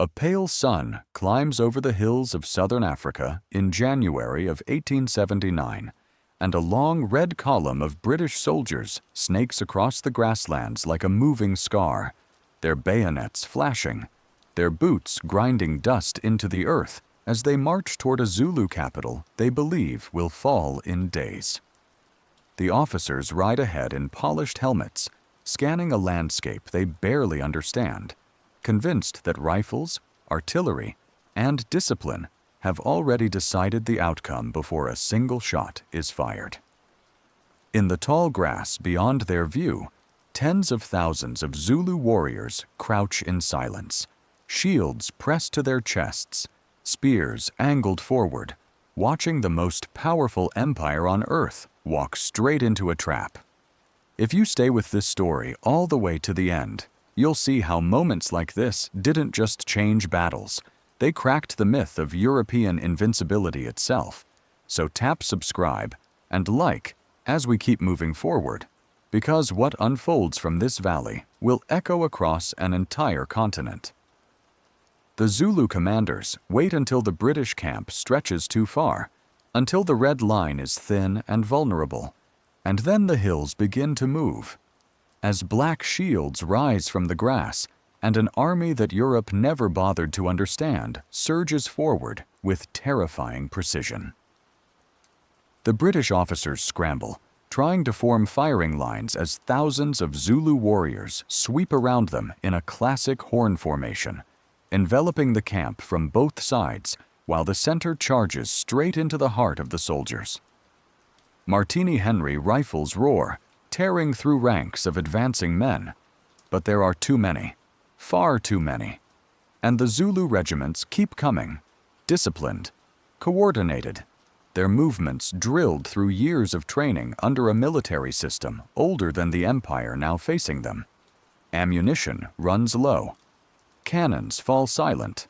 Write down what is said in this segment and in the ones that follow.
A pale sun climbs over the hills of southern Africa in January of 1879, and a long red column of British soldiers snakes across the grasslands like a moving scar, their bayonets flashing, their boots grinding dust into the earth as they march toward a Zulu capital they believe will fall in days. The officers ride ahead in polished helmets, scanning a landscape they barely understand, convinced that rifles, artillery, and discipline have already decided the outcome before a single shot is fired. In the tall grass beyond their view, tens of thousands of Zulu warriors crouch in silence, shields pressed to their chests, spears angled forward, watching the most powerful empire on earth walk straight into a trap. If you stay with this story all the way to the end, you'll see how moments like this didn't just change battles, they cracked the myth of European invincibility itself. So tap subscribe and like as we keep moving forward, because what unfolds from this valley will echo across an entire continent. The Zulu commanders wait until the British camp stretches too far, until the red line is thin and vulnerable, and then the hills begin to move. As black shields rise from the grass, and an army that Europe never bothered to understand surges forward with terrifying precision. The British officers scramble, trying to form firing lines as thousands of Zulu warriors sweep around them in a classic horn formation, enveloping the camp from both sides while the center charges straight into the heart of the soldiers. Martini Henry rifles roar, tearing through ranks of advancing men, but there are too many, far too many, and the Zulu regiments keep coming, disciplined, coordinated, their movements drilled through years of training under a military system older than the empire now facing them. Ammunition runs low. Cannons fall silent.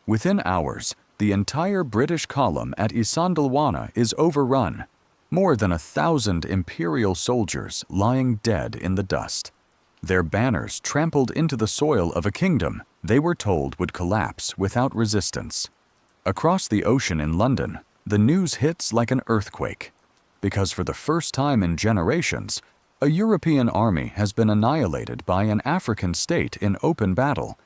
Within hours, the entire British column at Isandlwana is overrun, more than 1,000 imperial soldiers lying dead in the dust, their banners trampled into the soil of a kingdom they were told would collapse without resistance. Across the ocean in London, the news hits like an earthquake, because for the first time in generations, a European army has been annihilated by an African state in open battle,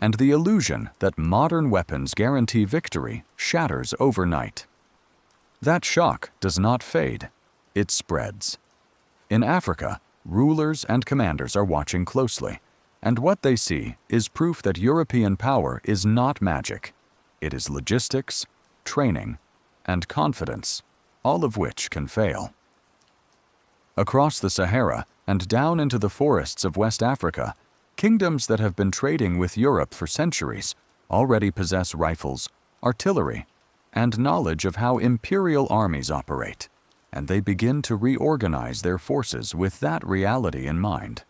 and the illusion that modern weapons guarantee victory shatters overnight. That shock does not fade, it spreads. In Africa, rulers and commanders are watching closely, and what they see is proof that European power is not magic. It is logistics, training, and confidence, all of which can fail. Across the Sahara and down into the forests of West Africa, kingdoms that have been trading with Europe for centuries already possess rifles, artillery, and knowledge of how imperial armies operate, and they begin to reorganize their forces with that reality in mind.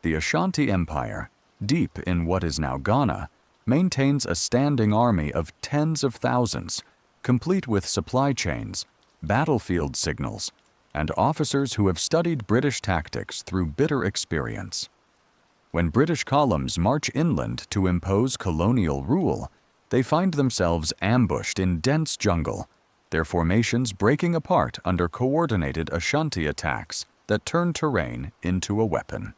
The Ashanti Empire, deep in what is now Ghana, maintains a standing army of tens of thousands, complete with supply chains, battlefield signals, and officers who have studied British tactics through bitter experience. When British columns march inland to impose colonial rule, they find themselves ambushed in dense jungle, their formations breaking apart under coordinated Ashanti attacks that turn terrain into a weapon.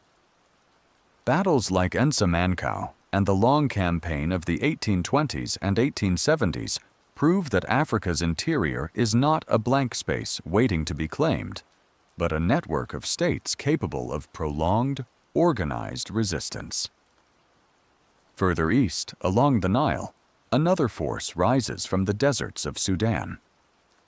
Battles like Ensa Mankau and the Long Campaign of the 1820s and 1870s prove that Africa's interior is not a blank space waiting to be claimed, but a network of states capable of prolonged, organized resistance. Further east, along the Nile, another force rises from the deserts of Sudan.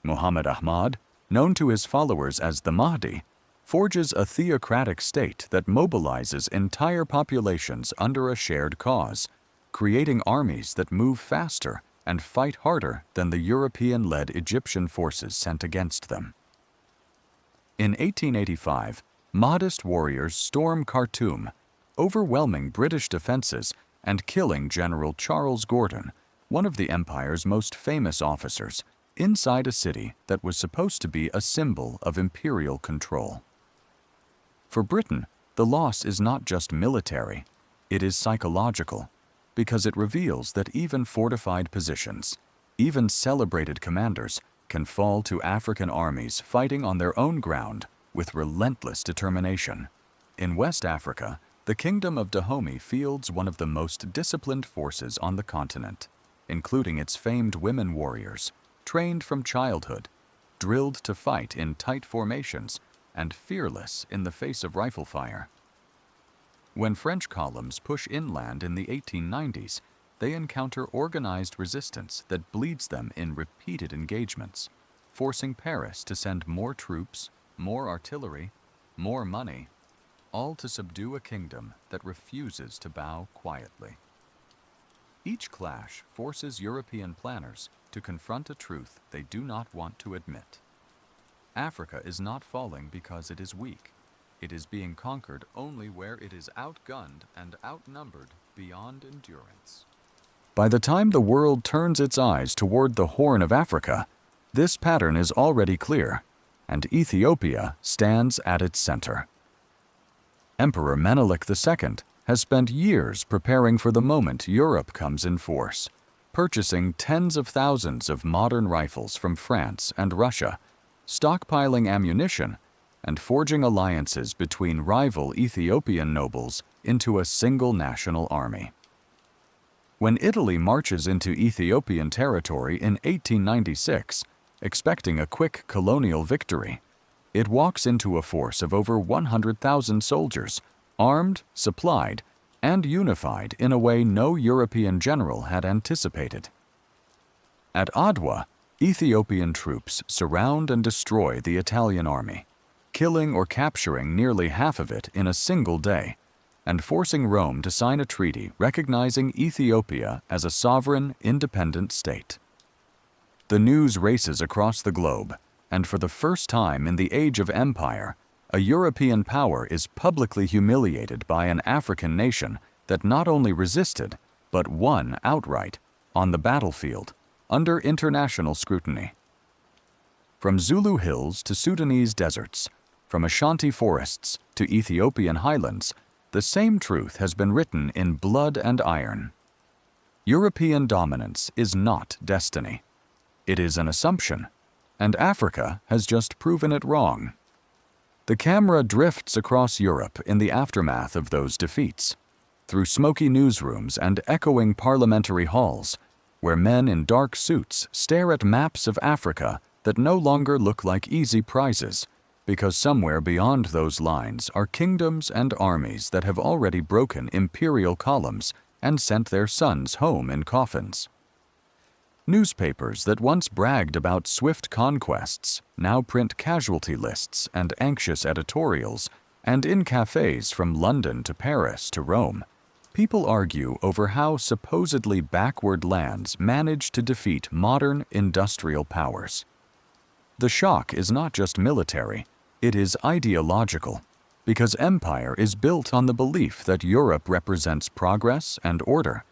Muhammad Ahmad, known to his followers as the Mahdi, forges a theocratic state that mobilizes entire populations under a shared cause, creating armies that move faster and fight harder than the European-led Egyptian forces sent against them. In 1885, Mahdist warriors storm Khartoum, overwhelming British defenses and killing General Charles Gordon, one of the empire's most famous officers, inside a city that was supposed to be a symbol of imperial control. For Britain, the loss is not just military, it is psychological. because it reveals that even fortified positions, even celebrated commanders, can fall to African armies fighting on their own ground with relentless determination. In West Africa, the Kingdom of Dahomey fields one of the most disciplined forces on the continent, including its famed women warriors, trained from childhood, drilled to fight in tight formations, and fearless in the face of rifle fire. When French columns push inland in the 1890s, they encounter organized resistance that bleeds them in repeated engagements, forcing Paris to send more troops, more artillery, more money, all to subdue a kingdom that refuses to bow quietly. Each clash forces European planners to confront a truth they do not want to admit. Africa is not falling because it is weak. It is being conquered only where it is outgunned and outnumbered beyond endurance. By the time the world turns its eyes toward the Horn of Africa, this pattern is already clear, and Ethiopia stands at its center. Emperor Menelik II has spent years preparing for the moment Europe comes in force, purchasing tens of thousands of modern rifles from France and Russia, stockpiling ammunition, and forging alliances between rival Ethiopian nobles into a single national army. When Italy marches into Ethiopian territory in 1896, expecting a quick colonial victory, it walks into a force of over 100,000 soldiers, armed, supplied, and unified in a way no European general had anticipated. At Adwa, Ethiopian troops surround and destroy the Italian army, killing or capturing nearly half of it in a single day, and forcing Rome to sign a treaty recognizing Ethiopia as a sovereign, independent state. The news races across the globe, and for the first time in the age of empire, a European power is publicly humiliated by an African nation that not only resisted, but won outright on the battlefield under international scrutiny. From Zulu hills to Sudanese deserts, from Ashanti forests to Ethiopian highlands, the same truth has been written in blood and iron. European dominance is not destiny. It is an assumption, and Africa has just proven it wrong. The camera drifts across Europe in the aftermath of those defeats, through smoky newsrooms and echoing parliamentary halls, where men in dark suits stare at maps of Africa that no longer look like easy prizes, because somewhere beyond those lines are kingdoms and armies that have already broken imperial columns and sent their sons home in coffins. Newspapers that once bragged about swift conquests now print casualty lists and anxious editorials, and in cafes from London to Paris to Rome, people argue over how supposedly backward lands manage to defeat modern industrial powers. The shock is not just military, it is ideological, because empire is built on the belief that Europe represents progress and order,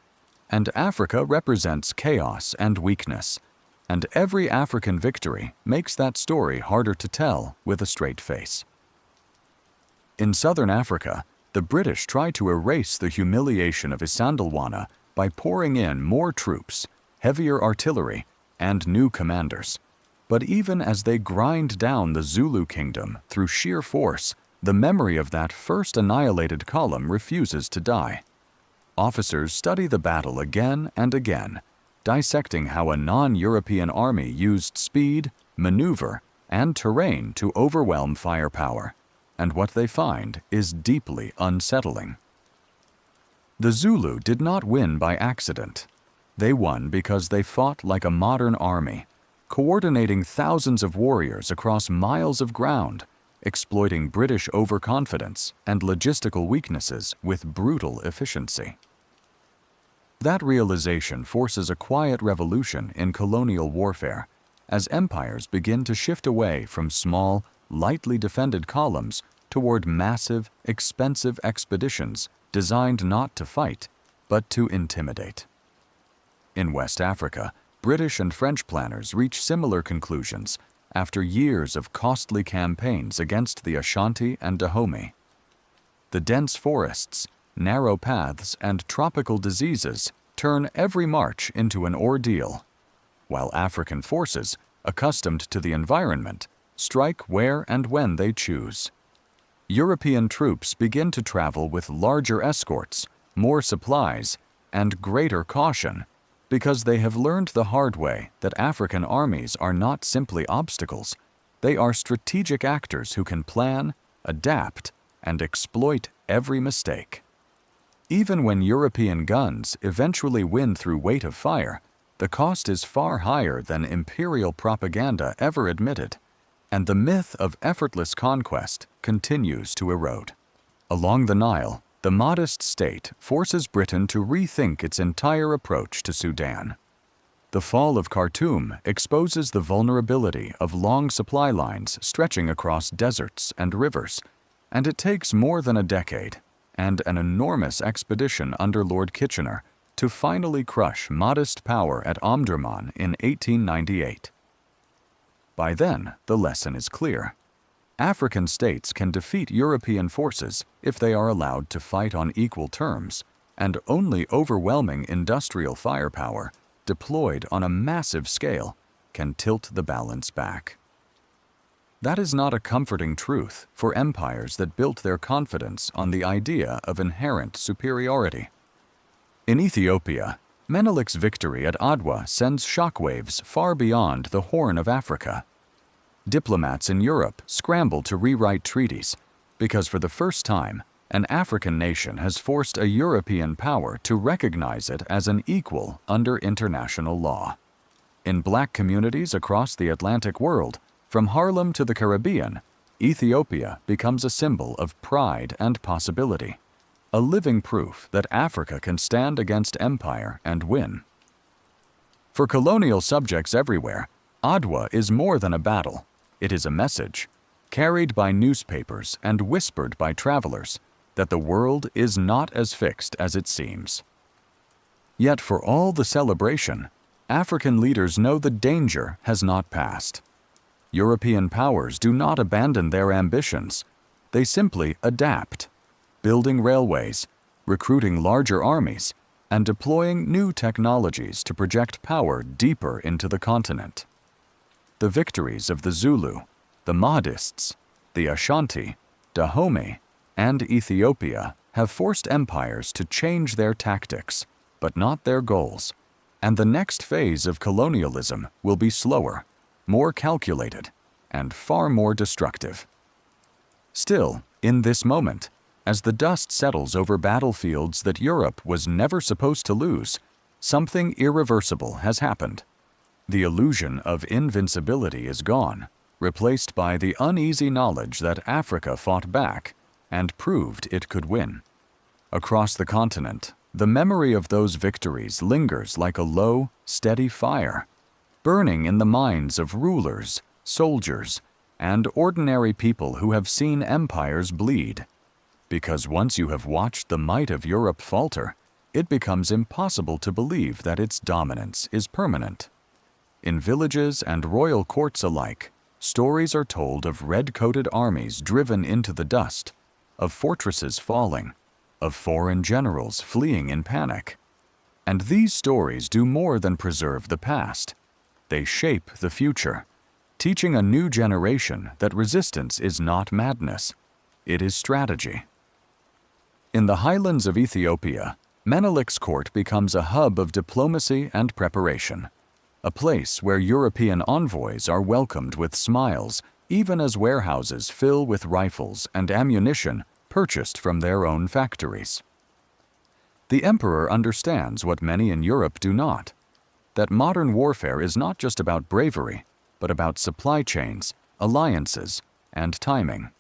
and Africa represents chaos and weakness, and every African victory makes that story harder to tell with a straight face. In southern Africa, the British try to erase the humiliation of Isandlwana by pouring in more troops, heavier artillery, and new commanders. But even as they grind down the Zulu kingdom through sheer force, the memory of that first annihilated column refuses to die. Officers study the battle again and again, dissecting how a non-European army used speed, maneuver, and terrain to overwhelm firepower, and what they find is deeply unsettling. The Zulu did not win by accident. They won because they fought like a modern army, coordinating thousands of warriors across miles of ground, exploiting British overconfidence and logistical weaknesses with brutal efficiency. That realization forces a quiet revolution in colonial warfare, as empires begin to shift away from small, lightly defended columns toward massive, expensive expeditions designed not to fight, but to intimidate. In West Africa, British and French planners reach similar conclusions after years of costly campaigns against the Ashanti and Dahomey. The dense forests, narrow paths, and tropical diseases turn every march into an ordeal, while African forces, accustomed to the environment, strike where and when they choose. European troops begin to travel with larger escorts, more supplies, and greater caution because they have learned the hard way that African armies are not simply obstacles. They are strategic actors who can plan, adapt, and exploit every mistake. Even when European guns eventually win through weight of fire, the cost is far higher than imperial propaganda ever admitted, and the myth of effortless conquest continues to erode. Along the Nile, the modest state forces Britain to rethink its entire approach to Sudan. The fall of Khartoum exposes the vulnerability of long supply lines stretching across deserts and rivers, and it takes more than a decade and an enormous expedition under Lord Kitchener to finally crush modest power at Omdurman in 1898. By then, the lesson is clear. African states can defeat European forces if they are allowed to fight on equal terms, and only overwhelming industrial firepower, deployed on a massive scale, can tilt the balance back. That is not a comforting truth for empires that built their confidence on the idea of inherent superiority. In Ethiopia, Menelik's victory at Adwa sends shockwaves far beyond the Horn of Africa. Diplomats in Europe scramble to rewrite treaties because for the first time, an African nation has forced a European power to recognize it as an equal under international law. In black communities across the Atlantic world, from Harlem to the Caribbean, Ethiopia becomes a symbol of pride and possibility, a living proof that Africa can stand against empire and win. For colonial subjects everywhere, Adwa is more than a battle. It is a message, carried by newspapers and whispered by travelers, that the world is not as fixed as it seems. Yet for all the celebration, African leaders know the danger has not passed. European powers do not abandon their ambitions. They simply adapt, building railways, recruiting larger armies, and deploying new technologies to project power deeper into the continent. The victories of the Zulu, the Mahdists, the Ashanti, Dahomey, and Ethiopia have forced empires to change their tactics, but not their goals, and the next phase of colonialism will be slower, more calculated, and far more destructive. Still, in this moment, as the dust settles over battlefields that Europe was never supposed to lose, something irreversible has happened. The illusion of invincibility is gone, replaced by the uneasy knowledge that Africa fought back and proved it could win. Across the continent, the memory of those victories lingers like a low, steady fire, burning in the minds of rulers, soldiers, and ordinary people who have seen empires bleed. Because once you have watched the might of Europe falter, it becomes impossible to believe that its dominance is permanent. In villages and royal courts alike, stories are told of red-coated armies driven into the dust, of fortresses falling, of foreign generals fleeing in panic. And these stories do more than preserve the past. They shape the future, teaching a new generation that resistance is not madness, it is strategy. In the highlands of Ethiopia, Menelik's court becomes a hub of diplomacy and preparation, a place where European envoys are welcomed with smiles, even as warehouses fill with rifles and ammunition purchased from their own factories. The emperor understands what many in Europe do not, that modern warfare is not just about bravery, but about supply chains, alliances, and timing.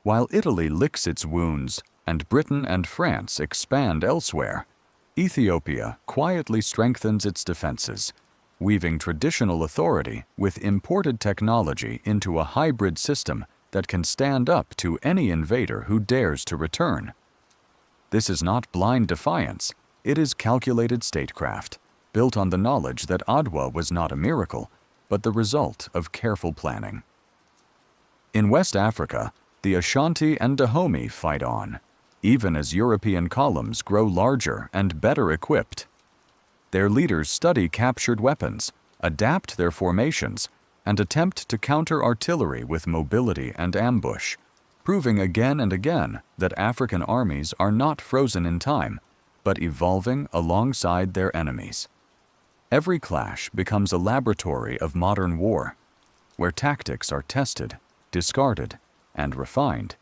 While Italy licks its wounds and Britain and France expand elsewhere, Ethiopia quietly strengthens its defenses, weaving traditional authority with imported technology into a hybrid system that can stand up to any invader who dares to return. This is not blind defiance, it is calculated statecraft, built on the knowledge that Adwa was not a miracle, but the result of careful planning. In West Africa, the Ashanti and Dahomey fight on. even as European columns grow larger and better equipped. Their leaders study captured weapons, adapt their formations, and attempt to counter artillery with mobility and ambush, proving again and again that African armies are not frozen in time, but evolving alongside their enemies. Every clash becomes a laboratory of modern war, where tactics are tested, discarded, and refined,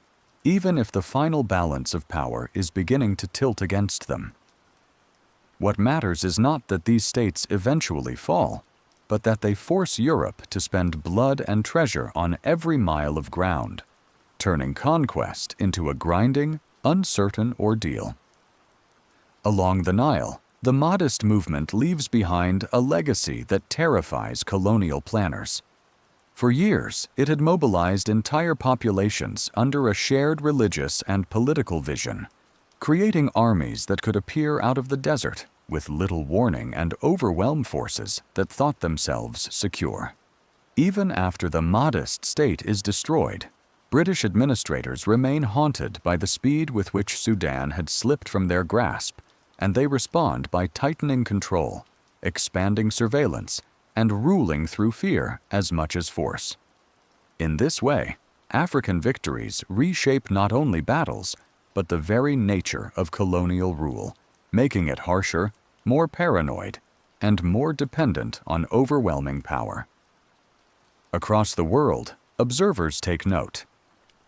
even if the final balance of power is beginning to tilt against them. What matters is not that these states eventually fall, but that they force Europe to spend blood and treasure on every mile of ground, turning conquest into a grinding, uncertain ordeal. Along the Nile, the modest movement leaves behind a legacy that terrifies colonial planners. For years, it had mobilized entire populations under a shared religious and political vision, creating armies that could appear out of the desert with little warning and overwhelm forces that thought themselves secure. Even after the modest state is destroyed, British administrators remain haunted by the speed with which Sudan had slipped from their grasp, and they respond by tightening control, expanding surveillance, and ruling through fear as much as force. In this way, African victories reshape not only battles, but the very nature of colonial rule, making it harsher, more paranoid, and more dependent on overwhelming power. Across the world, observers take note.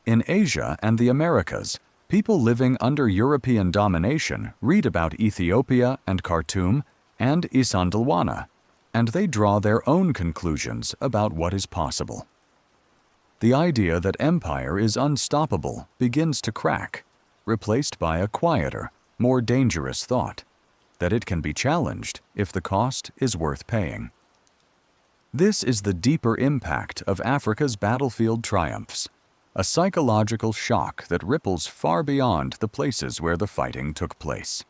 In Asia and the Americas, people living under European domination read about Ethiopia and Khartoum and Isandlwana, and they draw their own conclusions about what is possible. The idea that empire is unstoppable begins to crack, replaced by a quieter, more dangerous thought, that it can be challenged if the cost is worth paying. This is the deeper impact of Africa's battlefield triumphs, a psychological shock that ripples far beyond the places where the fighting took place.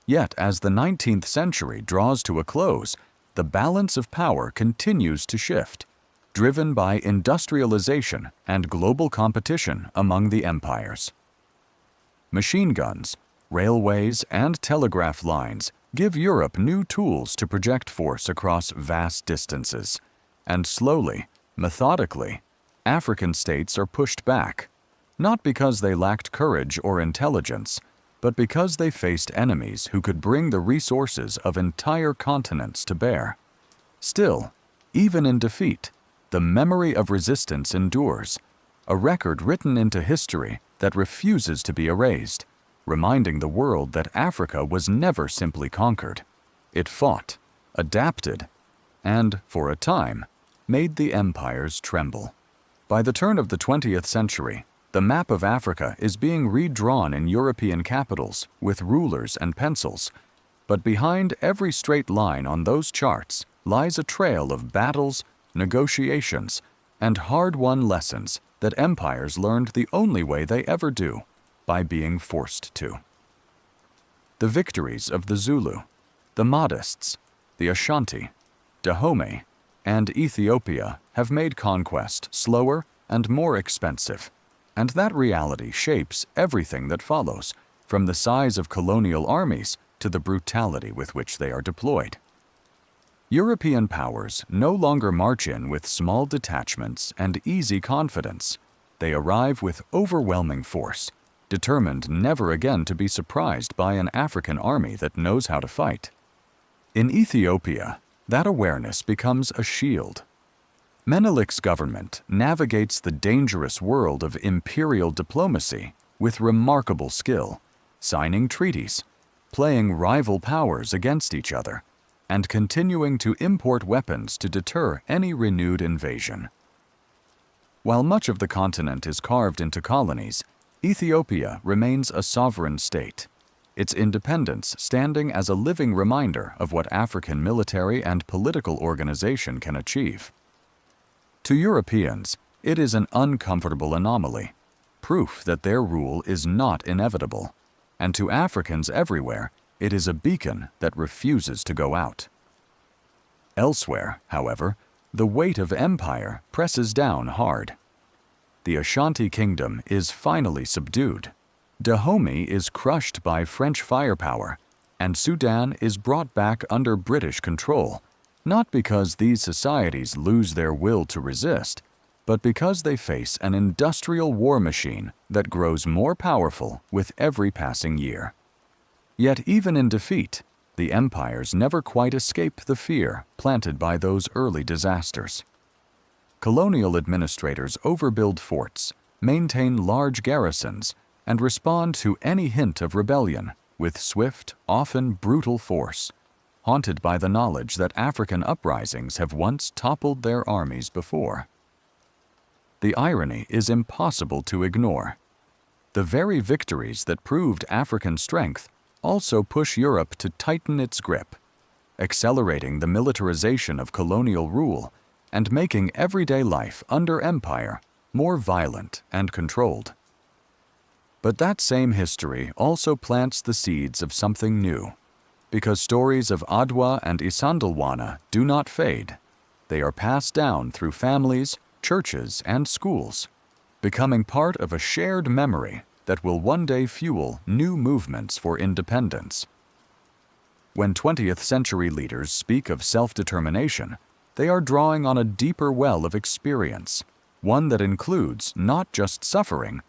Yet, as the 19th century draws to a close, the balance of power continues to shift, driven by industrialization and global competition among the empires. Machine guns, railways, and telegraph lines give Europe new tools to project force across vast distances, and slowly, methodically, African states are pushed back, not because they lacked courage or intelligence, but because they faced enemies who could bring the resources of entire continents to bear. Still, even in defeat, the memory of resistance endures, a record written into history that refuses to be erased, reminding the world that Africa was never simply conquered. It fought, adapted, and, for a time, made the empires tremble. By the turn of the 20th century, the map of Africa is being redrawn in European capitals with rulers and pencils, but behind every straight line on those charts lies a trail of battles, negotiations, and hard-won lessons that empires learned the only way they ever do, by being forced to. The victories of the Zulu, the Mahdists, the Ashanti, Dahomey, and Ethiopia have made conquest slower and more expensive, and that reality shapes everything that follows, from the size of colonial armies to the brutality with which they are deployed. European powers no longer march in with small detachments and easy confidence. They arrive with overwhelming force, determined never again to be surprised by an African army that knows how to fight. In Ethiopia, that awareness becomes a shield. Menelik's government navigates the dangerous world of imperial diplomacy with remarkable skill, signing treaties, playing rival powers against each other, and continuing to import weapons to deter any renewed invasion. While much of the continent is carved into colonies, Ethiopia remains a sovereign state, its independence standing as a living reminder of what African military and political organization can achieve. To Europeans, it is an uncomfortable anomaly, proof that their rule is not inevitable, and to Africans everywhere, it is a beacon that refuses to go out. Elsewhere, however, the weight of empire presses down hard. The Ashanti Kingdom is finally subdued. Dahomey is crushed by French firepower, and Sudan is brought back under British control, not because these societies lose their will to resist, but because they face an industrial war machine that grows more powerful with every passing year. Yet even in defeat, the empires never quite escape the fear planted by those early disasters. Colonial administrators overbuild forts, maintain large garrisons, and respond to any hint of rebellion with swift, often brutal force, haunted by the knowledge that African uprisings have once toppled their armies before. The irony is impossible to ignore. The very victories that proved African strength also push Europe to tighten its grip, accelerating the militarization of colonial rule and making everyday life under empire more violent and controlled. But that same history also plants the seeds of something new, because stories of Adwa and Isandlwana do not fade. They are passed down through families, churches, and schools, becoming part of a shared memory that will one day fuel new movements for independence. When 20th century leaders speak of self-determination, they are drawing on a deeper well of experience, one that includes not just suffering,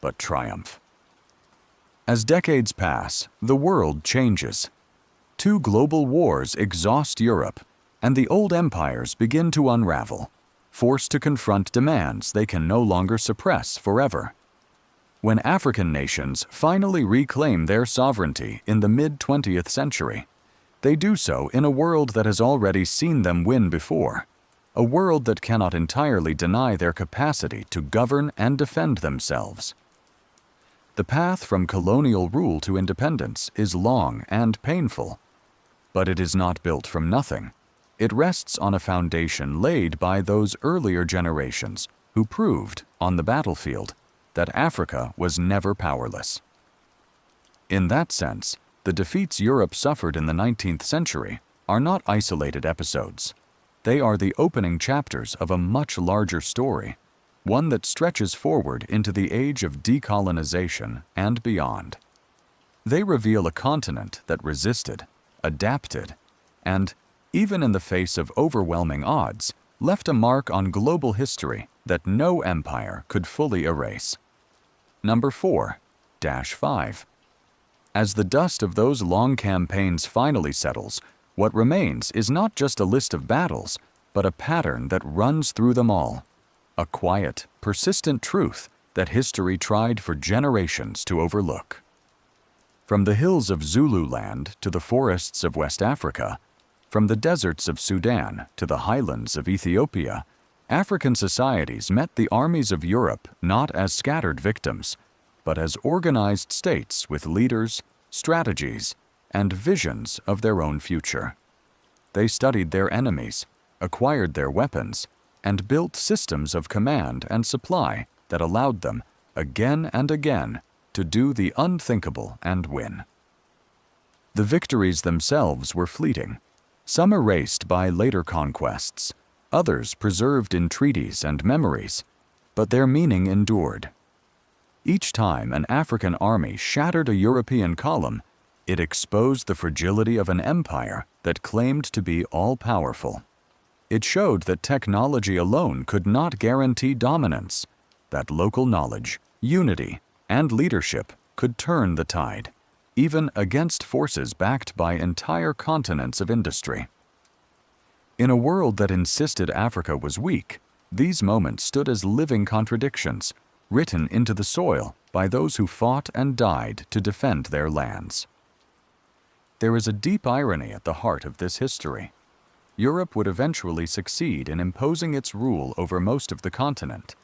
but triumph. As decades pass, the world changes. Two global wars exhaust Europe, and the old empires begin to unravel, forced to confront demands they can no longer suppress forever. When African nations finally reclaim their sovereignty in the mid-20th century, they do so in a world that has already seen them win before, a world that cannot entirely deny their capacity to govern and defend themselves. The path from colonial rule to independence is long and painful, but it is not built from nothing. It rests on a foundation laid by those earlier generations who proved, on the battlefield, that Africa was never powerless. In that sense, the defeats Europe suffered in the 19th century are not isolated episodes. They are the opening chapters of a much larger story, one that stretches forward into the age of decolonization and beyond. They reveal a continent that resisted, adapted, and, even in the face of overwhelming odds, left a mark on global history that no empire could fully erase. Number 4-5. As the dust of those long campaigns finally settles, what remains is not just a list of battles, but a pattern that runs through them all. A quiet, persistent truth that history tried for generations to overlook. From the hills of Zululand to the forests of West Africa, from the deserts of Sudan to the highlands of Ethiopia, African societies met the armies of Europe not as scattered victims, but as organized states with leaders, strategies, and visions of their own future. They studied their enemies, acquired their weapons, and built systems of command and supply that allowed them, again and again, to do the unthinkable and win. The victories themselves were fleeting, some erased by later conquests, others preserved in treaties and memories, but their meaning endured. Each time an African army shattered a European column, it exposed the fragility of an empire that claimed to be all-powerful. It showed that technology alone could not guarantee dominance, that local knowledge, unity, and leadership could turn the tide, even against forces backed by entire continents of industry. In a world that insisted Africa was weak, these moments stood as living contradictions, written into the soil by those who fought and died to defend their lands. There is a deep irony at the heart of this history. Europe would eventually succeed in imposing its rule over most of the continent,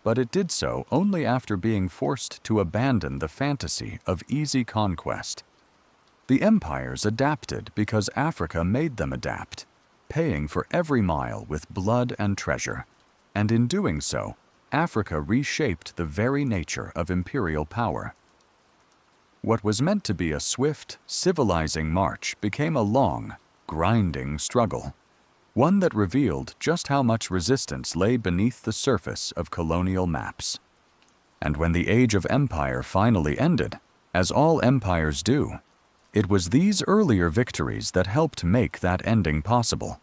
but it did so only after being forced to abandon the fantasy of easy conquest. The empires adapted because Africa made them adapt, paying for every mile with blood and treasure, and in doing so, Africa reshaped the very nature of imperial power. What was meant to be a swift, civilizing march became a long, grinding struggle, one that revealed just how much resistance lay beneath the surface of colonial maps. And when the age of empire finally ended, as all empires do, it was these earlier victories that helped make that ending possible.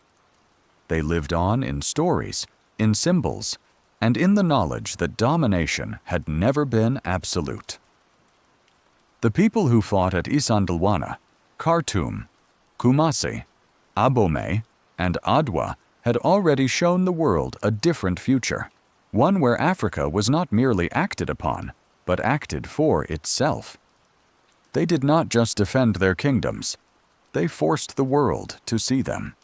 They lived on in stories, in symbols, and in the knowledge that domination had never been absolute. The people who fought at Isandlwana, Khartoum, Kumasi, Abomey, and Adwa had already shown the world a different future, one where Africa was not merely acted upon, but acted for itself. They did not just defend their kingdoms, they forced the world to see them.